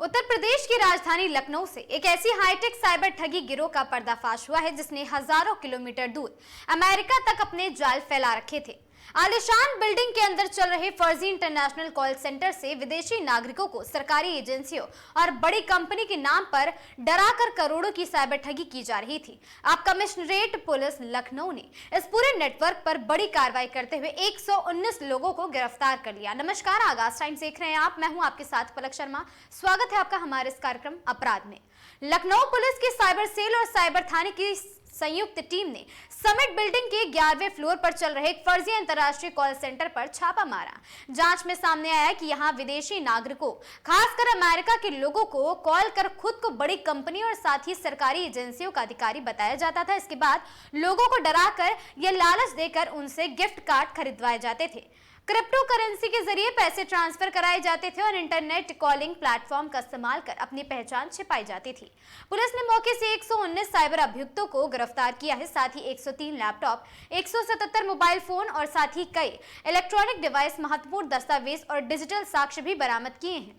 उत्तर प्रदेश की राजधानी लखनऊ से एक ऐसी हाईटेक साइबर ठगी गिरोह का पर्दाफाश हुआ है जिसने हजारों किलोमीटर दूर अमेरिका तक अपने जाल फैला रखे थे। आलीशान बिल्डिंग के अंदर चल रहे फर्जी इंटरनेशनल कॉल सेंटर से विदेशी नागरिकों को सरकारी एजेंसियों और बड़ी कंपनी के नाम पर डराकर करोड़ों की साइबर ठगी की जा रही थी। अब कमिश्नरेट पुलिस लखनऊ ने इस पूरे नेटवर्क पर बड़ी कार्रवाई करते हुए 119 लोगों को गिरफ्तार कर लिया। नमस्कार, आगाज टाइम्स देख रहे हैं आप। मैं हूं आपके साथ पलक शर्मा। स्वागत है आपका हमारे इस कार्यक्रम अपराध में। लखनऊ पुलिस की साइबर सेल और साइबर थाने की संयुक्त टीम ने समिट बिल्डिंग के 11वें फ्लोर पर चल रहे एक फर्जी अंतर्राष्ट्रीय कॉल सेंटर पर छापा मारा। जांच में सामने आया कि यहां विदेशी नागरिकों, खासकर अमेरिका के लोगों को कॉल कर खुद को बड़ी कंपनी और साथ ही सरकारी एजेंसियों का अधिकारी बताया जाता था। इसके बाद लोगों को डराकर या लालच देकर उनसे गिफ्ट कार्ड खरीदवाए जाते थे, क्रिप्टो करेंसी के जरिए पैसे ट्रांसफर कराए जाते थे और इंटरनेट कॉलिंग प्लेटफॉर्म का इस्तेमाल कर अपनी पहचान छिपाई जाती थी। पुलिस ने मौके से 119 साइबर अभियुक्तों को गिरफ्तार किया है। साथ ही 103 लैपटॉप, 177 मोबाइल फोन और साथ ही कई इलेक्ट्रॉनिक डिवाइस, महत्वपूर्ण दस्तावेज और डिजिटल साक्ष्य भी बरामद किए हैं।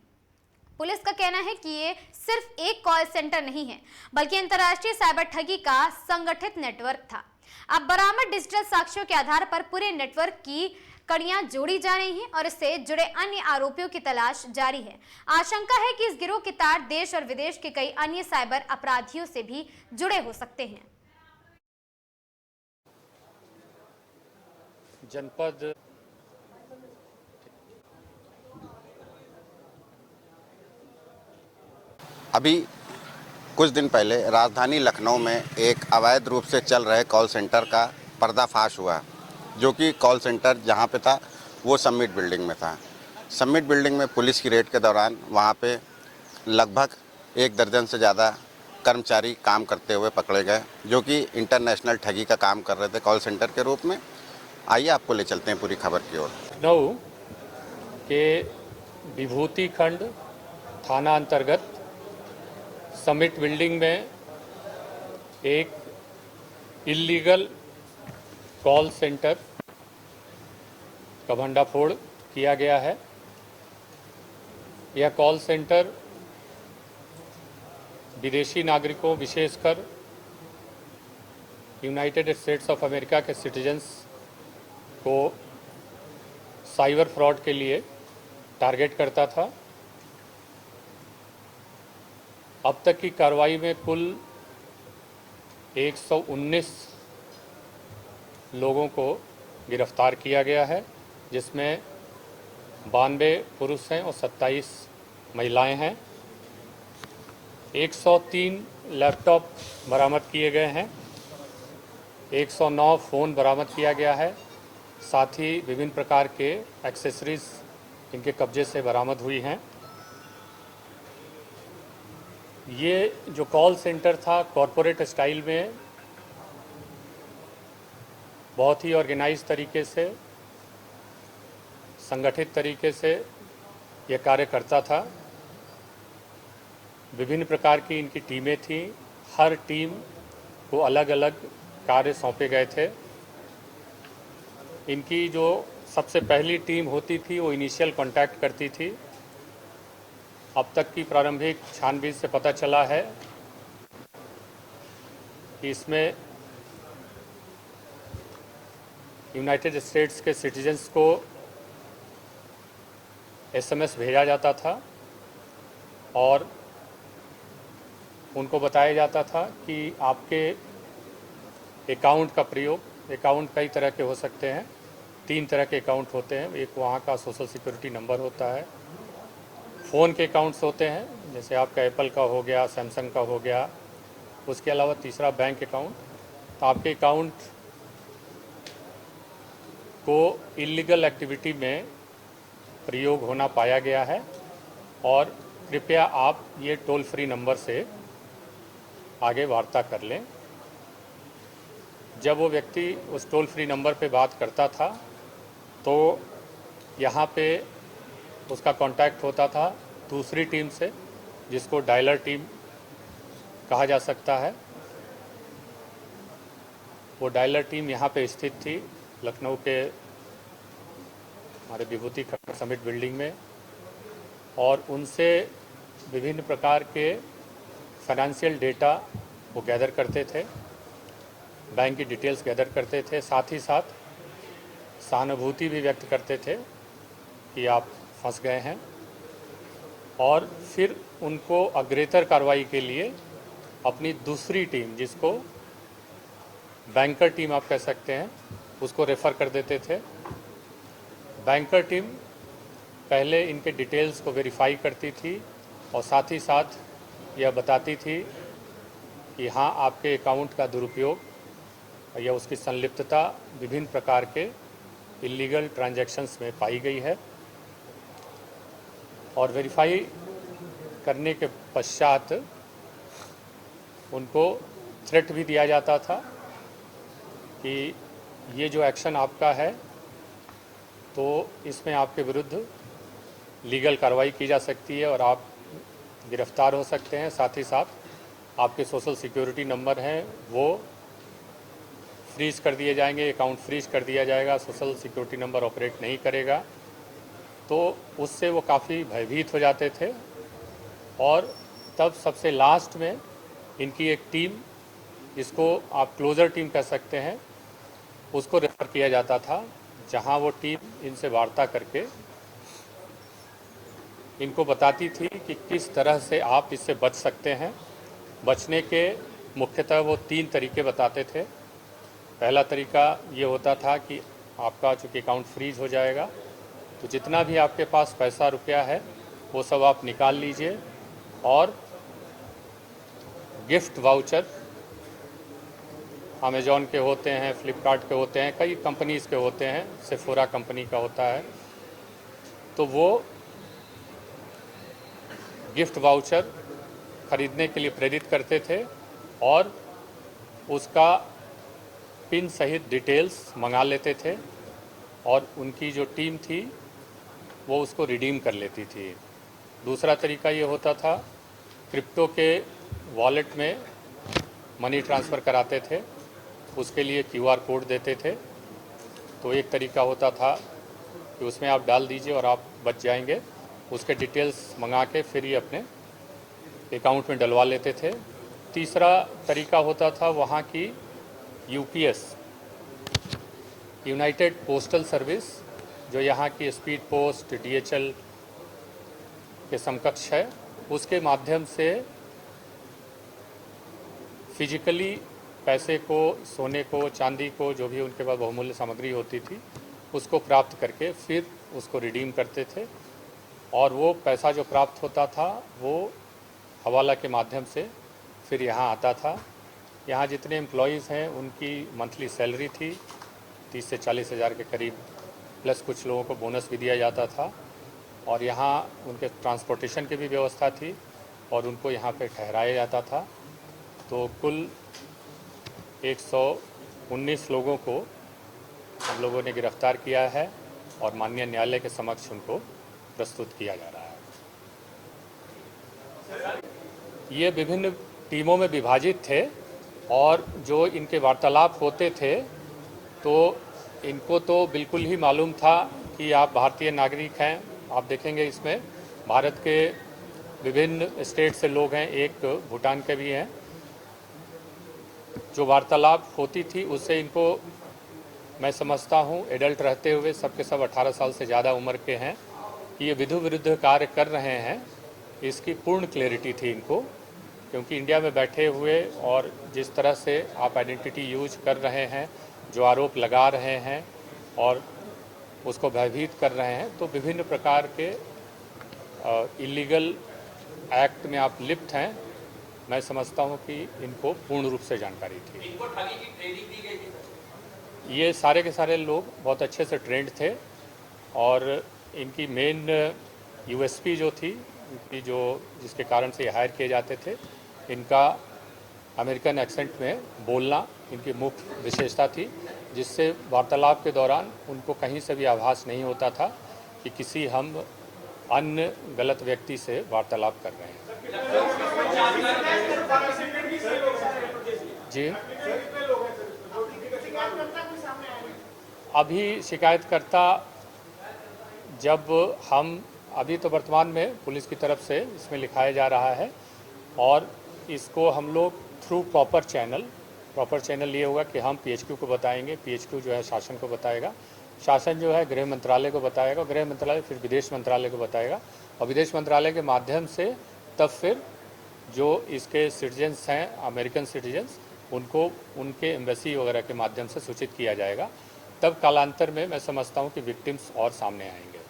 पुलिस का कहना है कि ये सिर्फ एक कॉल सेंटर नहीं है, बल्कि अंतर्राष्ट्रीय साइबर ठगी का संगठित नेटवर्क था। अब बरामद डिजिटल साक्ष्यों के आधार पर पूरे नेटवर्क की कड़ियां जोड़ी जा रही हैं और इससे जुड़े अन्य आरोपियों की तलाश जारी है। आशंका है कि इस गिरोह के तार देश और विदेश के कई अन्य साइबर अपराधियों से भी जुड़े हो सकते हैं। जनपद अभी कुछ दिन पहले राजधानी लखनऊ में एक अवैध रूप से चल रहे कॉल सेंटर का पर्दाफाश हुआ, जो कि कॉल सेंटर जहां पे था वो समिट बिल्डिंग में था। समिट बिल्डिंग में पुलिस की रेड के दौरान वहां पे लगभग 1 दर्जन से ज़्यादा कर्मचारी काम करते हुए पकड़े गए, जो कि इंटरनेशनल ठगी का काम कर रहे थे कॉल सेंटर के रूप में। आइए आपको ले चलते हैं पूरी खबर की ओर। लखनऊ के विभूति खंड थाना अंतर्गत समिट बिल्डिंग में एक इल्लीगल कॉल सेंटर का भंडाफोड़ किया गया है। यह कॉल सेंटर विदेशी नागरिकों, विशेषकर यूनाइटेड स्टेट्स ऑफ अमेरिका के सिटीजन्स को साइबर फ्रॉड के लिए टारगेट करता था। अब तक की कार्रवाई में कुल 119 लोगों को गिरफ्तार किया गया है, जिसमें 92 पुरुष हैं और 27 महिलाएं हैं। 103 लैपटॉप बरामद किए गए हैं, 109 फ़ोन बरामद किया गया है। साथ ही विभिन्न प्रकार के एक्सेसरीज इनके कब्जे से बरामद हुई हैं। ये जो कॉल सेंटर था कॉरपोरेट स्टाइल में बहुत ही ऑर्गेनाइज तरीके से, संगठित तरीके से ये कार्य करता था। विभिन्न प्रकार की इनकी टीमें थीं। हर टीम को अलग अलग कार्य सौंपे गए थे। इनकी जो सबसे पहली टीम होती थी वो इनिशियल कांटेक्ट करती थी। अब तक की प्रारंभिक छानबीन से पता चला है कि इसमें यूनाइटेड स्टेट्स के सिटीजन्स को एसएमएस भेजा जाता था और उनको बताया जाता था कि आपके अकाउंट का प्रयोग, अकाउंट कई तरह के हो सकते हैं, 3 तरह के अकाउंट होते हैं। एक वहाँ का सोशल सिक्योरिटी नंबर होता है, फ़ोन के अकाउंट्स होते हैं, जैसे आपका एप्पल का हो गया, सैमसंग का हो गया। उसके अलावा तीसरा बैंक अकाउंट। तो आपके अकाउंट को इलीगल एक्टिविटी में प्रयोग होना पाया गया है और कृपया आप ये टोल फ्री नंबर से आगे वार्ता कर लें। जब वो व्यक्ति उस टोल फ्री नंबर पे बात करता था तो यहाँ पे उसका कांटेक्ट होता था दूसरी टीम से, जिसको डायलर टीम कहा जा सकता है। वो डायलर टीम यहाँ पे स्थित थी लखनऊ के हमारे विभूति खंड समिट बिल्डिंग में, और उनसे विभिन्न प्रकार के फाइनेंशियल डेटा वो गैदर करते थे, बैंक की डिटेल्स गैदर करते थे, साथ ही साथ सहानुभूति भी व्यक्त करते थे कि आप फंस गए हैं, और फिर उनको अग्रेतर कार्रवाई के लिए अपनी दूसरी टीम, जिसको बैंकर टीम आप कह सकते हैं, उसको रेफ़र कर देते थे। बैंकर टीम पहले इनके डिटेल्स को वेरीफाई करती थी और साथ ही साथ यह बताती थी कि हाँ, आपके अकाउंट का दुरुपयोग या उसकी संलिप्तता विभिन्न प्रकार के इलीगल ट्रांजैक्शंस में पाई गई है। और वेरीफाई करने के पश्चात उनको थ्रेट भी दिया जाता था कि ये जो एक्शन आपका है तो इसमें आपके विरुद्ध लीगल कार्रवाई की जा सकती है और आप गिरफ्तार हो सकते हैं। साथ ही साथ आपके सोशल सिक्योरिटी नंबर हैं वो फ्रीज कर दिए जाएंगे, अकाउंट फ्रीज कर दिया जाएगा, सोशल सिक्योरिटी नंबर ऑपरेट नहीं करेगा। तो उससे वो काफ़ी भयभीत हो जाते थे। और तब सबसे लास्ट में इनकी एक टीम, जिसको आप क्लोज़र टीम कह सकते हैं, उसको रेफ़र किया जाता था, जहां वो टीम इनसे वार्ता करके इनको बताती थी कि किस तरह से आप इससे बच सकते हैं। बचने के मुख्यतः वो 3 तरीके बताते थे। पहला तरीका ये होता था कि आपका चूँकि अकाउंट फ्रीज हो जाएगा तो जितना भी आपके पास पैसा रुपया है वो सब आप निकाल लीजिए और गिफ्ट वाउचर अमेज़ॉन के होते हैं, फ्लिपकार्ट के होते हैं, कई कंपनीज़ के होते हैं, सेफोरा कंपनी का होता है, तो वो गिफ्ट वाउचर ख़रीदने के लिए प्रेरित करते थे और उसका पिन सहित डिटेल्स मंगा लेते थे और उनकी जो टीम थी वो उसको रिडीम कर लेती थी। दूसरा तरीका ये होता था, क्रिप्टो के वॉलेट में मनी ट्रांसफ़र कराते थे, उसके लिए QR कोड देते थे। तो एक तरीका होता था कि उसमें आप डाल दीजिए और आप बच जाएंगे। उसके डिटेल्स मंगा के फिर ये अपने अकाउंट में डलवा लेते थे। तीसरा तरीका होता था वहाँ की UPS, यूनाइटेड पोस्टल सर्विस, जो यहाँ की स्पीड पोस्ट DHL के समकक्ष है, उसके माध्यम से फिजिकली पैसे को, सोने को, चांदी को, जो भी उनके पास बहुमूल्य सामग्री होती थी, उसको प्राप्त करके फिर उसको रिडीम करते थे। और वो पैसा जो प्राप्त होता था वो हवाला के माध्यम से फिर यहाँ आता था। यहाँ जितने एम्प्लॉयज़ हैं उनकी मंथली सैलरी थी 30 से 40 हज़ार के करीब, प्लस कुछ लोगों को बोनस भी दिया जाता था। और यहाँ उनके ट्रांसपोर्टेशन की भी व्यवस्था थी और उनको यहाँ पे ठहराया जाता था। तो कुल 119 लोगों को हम लोगों ने गिरफ्तार किया है और माननीय न्यायालय के समक्ष उनको प्रस्तुत किया जा रहा है। ये विभिन्न टीमों में विभाजित थे और जो इनके वार्तालाप होते थे तो इनको तो बिल्कुल ही मालूम था कि आप भारतीय नागरिक हैं। आप देखेंगे इसमें भारत के विभिन्न स्टेट से लोग हैं, एक भूटान के भी हैं। जो वार्तालाप होती थी उससे इनको, मैं समझता हूँ, एडल्ट रहते हुए सबके सब 18 साल से ज़्यादा उम्र के हैं, कि ये विधु विरुद्ध कार्य कर रहे हैं, इसकी पूर्ण क्लैरिटी थी इनको। क्योंकि इंडिया में बैठे हुए और जिस तरह से आप आइडेंटिटी यूज कर रहे हैं, जो आरोप लगा रहे हैं और उसको भयभीत कर रहे हैं, तो विभिन्न प्रकार के इलीगल एक्ट में आप लिप्त हैं। मैं समझता हूं कि इनको पूर्ण रूप से जानकारी थी। इनको ठगी की ट्रेनिंग दी गई थी? ये सारे के सारे लोग बहुत अच्छे से ट्रेंड थे और इनकी मेन USP जो थी, जो जिसके कारण से ये हायर किए जाते थे, इनका अमेरिकन एक्सेंट में बोलना इनकी मुख्य विशेषता थी, जिससे वार्तालाप के दौरान उनको कहीं से भी आभास नहीं होता था कि किसी हम अन्य गलत व्यक्ति से वार्तालाप कर रहे हैं। जी, अभी शिकायतकर्ता, जब हम अभी तो वर्तमान में पुलिस की तरफ से इसमें लिखाया जा रहा है और इसको हम लोग थ्रू प्रॉपर चैनल ये होगा कि हम पीएचक्यू को बताएंगे, पीएचक्यू जो है शासन को बताएगा, शासन जो है गृह मंत्रालय को बताएगा, गृह मंत्रालय फिर विदेश मंत्रालय को बताएगा और विदेश मंत्रालय के माध्यम से तब फिर जो इसके सिटीजन्स हैं अमेरिकन सिटीजन्स उनको उनके एम्बेसी वगैरह के माध्यम से सूचित किया जाएगा। तब कालांतर में मैं समझता हूँ कि विक्टिम्स और सामने आएंगे।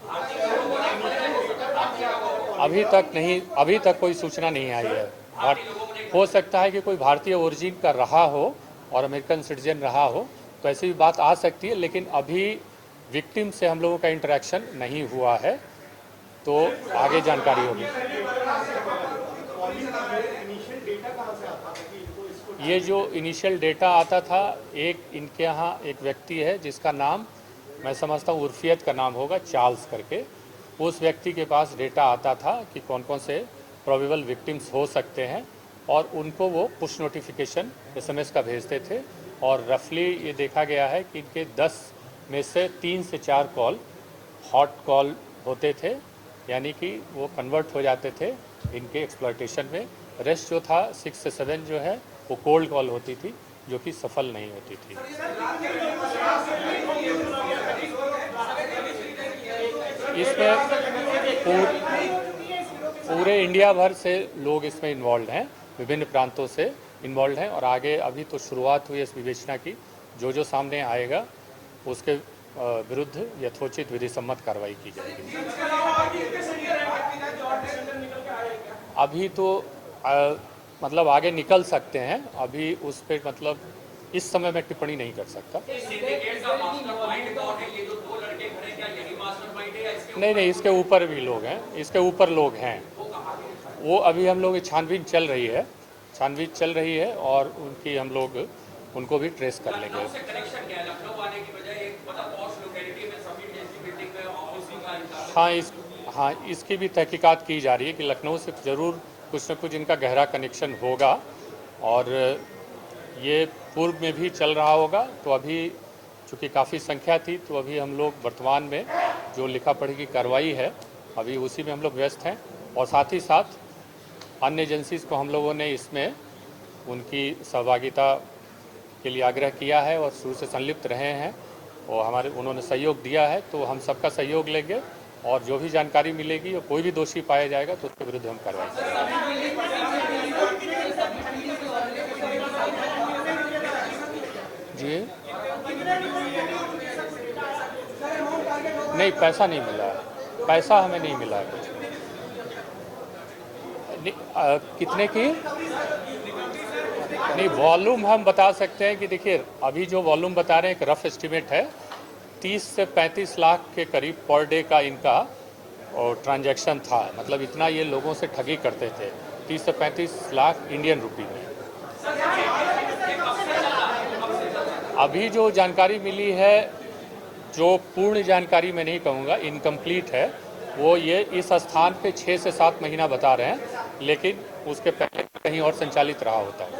अभी तक कोई सूचना नहीं आई है। हो सकता है कि कोई भारतीय ओरिजिन का रहा हो और अमेरिकन सिटीजन रहा हो तो ऐसी भी बात आ सकती है, लेकिन अभी विक्टिम से हम लोगों का इंटरेक्शन नहीं हुआ है, तो आगे जानकारी होगी। ये जो इनिशियल डेटा आता था, एक इनके यहाँ एक व्यक्ति है जिसका नाम मैं समझता हूँ उर्फियत का नाम होगा, चार्ल्स करके, उस व्यक्ति के पास डेटा आता था कि कौन कौन से प्रोबेबल विक्टिम्स हो सकते हैं और उनको वो पुश नोटिफिकेशन SMS का भेजते थे और रफली ये देखा गया है कि इनके 10 में से 3 से 4 कॉल हॉट कॉल होते थे, यानी कि वो कन्वर्ट हो जाते थे इनके एक्सप्लॉयटेशन में। रेस्ट जो था 6 से 7 जो है वो कोल्ड कॉल होती थी जो कि सफल नहीं होती थी। इसमें पूरे इंडिया भर से लोग इसमें इन्वॉल्व हैं, विभिन्न प्रांतों से इन्वॉल्व हैं और आगे अभी तो शुरुआत हुई इस विवेचना की। जो सामने आएगा उसके विरुद्ध यथोचित विधि सम्मत कार्रवाई की जाएगी। अभी तो मतलब आगे निकल सकते हैं, अभी उस पर मतलब इस समय मैं टिप्पणी नहीं कर सकता। नहीं, इसके ऊपर भी लोग हैं, इसके ऊपर लोग हैं। वो अभी हम लोग छानबीन चल रही है और उनकी हम लोग उनको भी ट्रेस कर लेंगे। हाँ, इसकी भी तहकीकात की जा रही है कि लखनऊ से ज़रूर कुछ न कुछ इनका गहरा कनेक्शन होगा और ये पूर्व में भी चल रहा होगा। तो अभी चूँकि काफ़ी संख्या थी तो अभी हम लोग वर्तमान में जो लिखा पढ़ी की कार्रवाई है अभी उसी में हम लोग व्यस्त हैं और साथ ही साथ अन्य एजेंसीज़ को हम लोगों ने इसमें उनकी सहभागिता के लिए आग्रह किया है और शुरू से संलिप्त रहे हैं और उन्होंने सहयोग दिया है। तो हम सबका सहयोग लेंगे और जो भी जानकारी मिलेगी और कोई भी दोषी पाया जाएगा तो उसके विरुद्ध हम कार्रवाई करेंगे। जी नहीं, पैसा नहीं मिला है, पैसा हमें नहीं मिला है कुछ। कितने की नहीं, वॉल्यूम हम बता सकते हैं कि देखिए अभी जो वॉल्यूम बता रहे हैं एक रफ एस्टिमेट है, 30 से 35 लाख के करीब पर डे का इनका ट्रांजैक्शन था। मतलब इतना ये लोगों से ठगी करते थे, 30 से 35 लाख इंडियन रुपी में। अभी जो जानकारी मिली है, जो पूर्ण जानकारी मैं नहीं कहूँगा, इनकम्प्लीट है, वो ये इस स्थान पे 6 से 7 महीना बता रहे हैं, लेकिन उसके पहले कहीं और संचालित रहा होता है।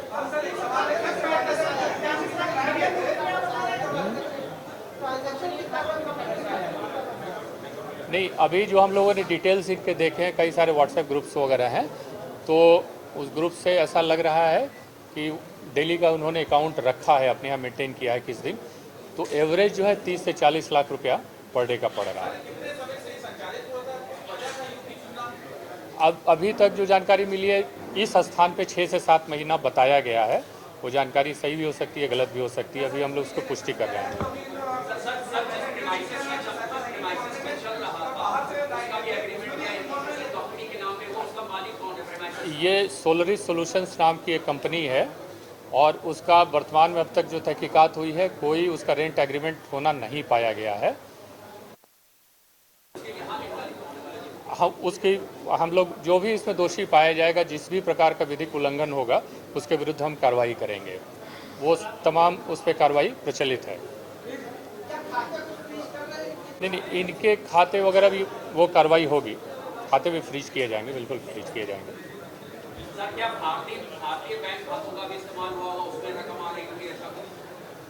नहीं, अभी जो हम लोगों ने डिटेल्स इनके देखे हैं, कई सारे व्हाट्सएप ग्रुप्स वगैरह हैं, तो उस ग्रुप से ऐसा लग रहा है कि डेली का उन्होंने अकाउंट रखा है, अपने यहाँ मेंटेन किया है किस दिन, तो एवरेज जो है 30 से 40 लाख रुपया पर डे का पड़ रहा है। अब अभी तक जो जानकारी मिली है, इस स्थान पे 6 से 7 महीना बताया गया है। वो जानकारी सही भी हो सकती है, गलत भी हो सकती है, अभी हम लोग उसको पुष्टि कर रहे हैं। ये सोलरिस सॉल्यूशंस नाम की एक कंपनी है और उसका वर्तमान में अब तक जो तहकीकात हुई है, कोई उसका रेंट एग्रीमेंट होना नहीं पाया गया है। हम लोग जो भी इसमें दोषी पाया जाएगा, जिस भी प्रकार का विधिक उल्लंघन होगा, उसके विरुद्ध हम कार्रवाई करेंगे। वो तमाम उस पर कार्रवाई प्रचलित है। नहीं, इनके खाते वगैरह भी वो कार्रवाई होगी, खाते भी फ्रीज किए जाएंगे, बिल्कुल फ्रीज किए जाएंगे।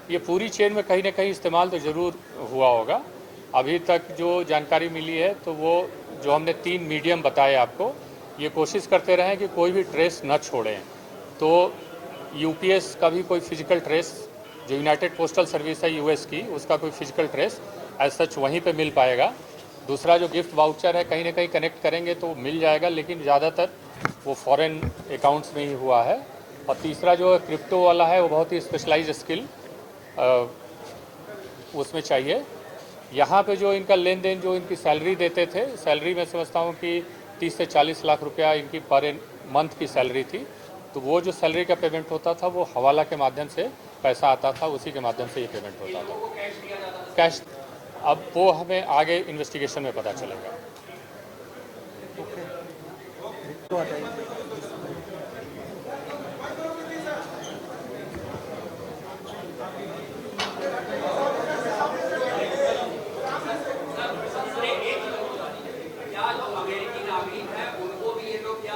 ये पूरी चेन में कहीं ना कहीं इस्तेमाल तो ज़रूर हुआ होगा। अभी तक जो जानकारी मिली है तो वो जो हमने 3 मीडियम बताए आपको, ये कोशिश करते रहें कि कोई भी ट्रेस न छोड़ें। तो यूपीएस का भी कोई फिजिकल ट्रेस, जो यूनाइटेड पोस्टल सर्विस है यूएस की, उसका कोई फिजिकल ट्रेस एज सच वहीं पे मिल पाएगा। दूसरा जो गिफ्ट वाउचर है, कहीं ना कहीं कनेक्ट करेंगे तो मिल जाएगा, लेकिन ज़्यादातर वो फॉरेन अकाउंट्स में ही हुआ है। और तीसरा जो क्रिप्टो वाला है, वो बहुत ही स्पेशलाइज स्किल उसमें चाहिए। यहाँ पे जो इनका लेन देन, जो इनकी सैलरी देते थे, सैलरी मैं समझता हूँ कि 30 से 40 लाख रुपया इनकी पर मंथ की सैलरी थी। तो वो जो सैलरी का पेमेंट होता था, वो हवाला के माध्यम से पैसा आता था, उसी के माध्यम से ये पेमेंट होता था। कैश अब वो हमें आगे इन्वेस्टिगेशन में पता चलेगा।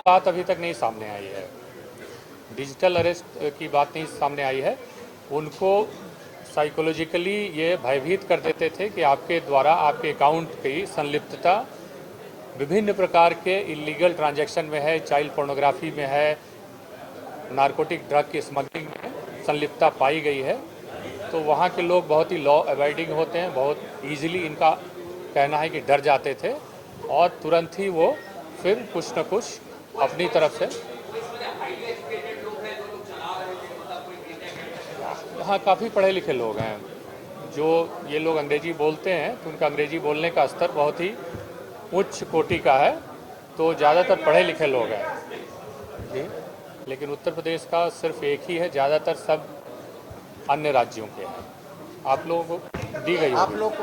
बात अभी तक नहीं सामने आई है, डिजिटल अरेस्ट की बात नहीं सामने आई है। उनको साइकोलॉजिकली ये भयभीत कर देते थे कि आपके द्वारा आपके अकाउंट की संलिप्तता विभिन्न प्रकार के इलीगल ट्रांजैक्शन में है, चाइल्ड पोर्नोग्राफी में है, नारकोटिक ड्रग की स्मगलिंग में संलिप्तता पाई गई है। तो वहाँ के लोग बहुत ही लॉ अवॉइडिंग होते हैं, बहुत ईजिली इनका कहना है कि डर जाते थे और तुरंत ही वो फिर कुछ न कुछ अपनी तरफ से, हाँ, काफ़ी पढ़े लिखे लोग हैं। जो ये लोग अंग्रेजी बोलते हैं तो उनका अंग्रेजी बोलने का स्तर बहुत ही उच्च कोटि का है, तो ज़्यादातर पढ़े लिखे लोग हैं जी। लेकिन उत्तर प्रदेश का सिर्फ एक ही है, ज़्यादातर सब अन्य राज्यों के हैं। आप लोगों को दी गई, आप लोग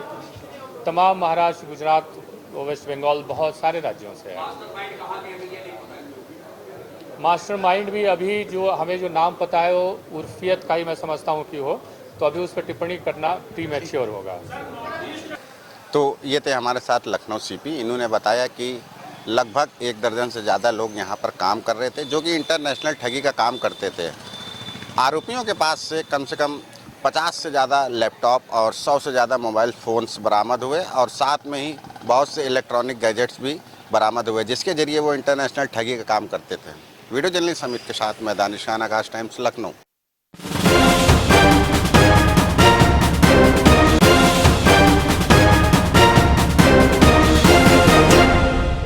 तमाम महाराष्ट्र, गुजरात, वेस्ट बंगाल, बहुत सारे राज्यों से है। मास्टरमाइंड भी अभी जो हमें जो नाम पता है वो उर्फियत का ही मैं समझता हूँ कि हो, तो अभी उस पर टिप्पणी करना प्रीमैच्योर होगा। तो ये थे हमारे साथ लखनऊ सीपी। इन्होंने बताया कि लगभग 1 दर्जन से ज़्यादा लोग यहाँ पर काम कर रहे थे, जो कि इंटरनेशनल ठगी का काम करते थे। आरोपियों के पास से कम 50 से ज़्यादा लैपटॉप और 100 से ज़्यादा मोबाइल फ़ोन्स बरामद हुए और साथ में ही बहुत से इलेक्ट्रॉनिक गैजेट्स भी बरामद हुए, जिसके ज़रिए वो इंटरनेशनल ठगी का काम करते थे। वीडियो जर्नलिस्ट अमित के साथ मैं दानिश खान, आकाश टाइम्स, लखनऊ।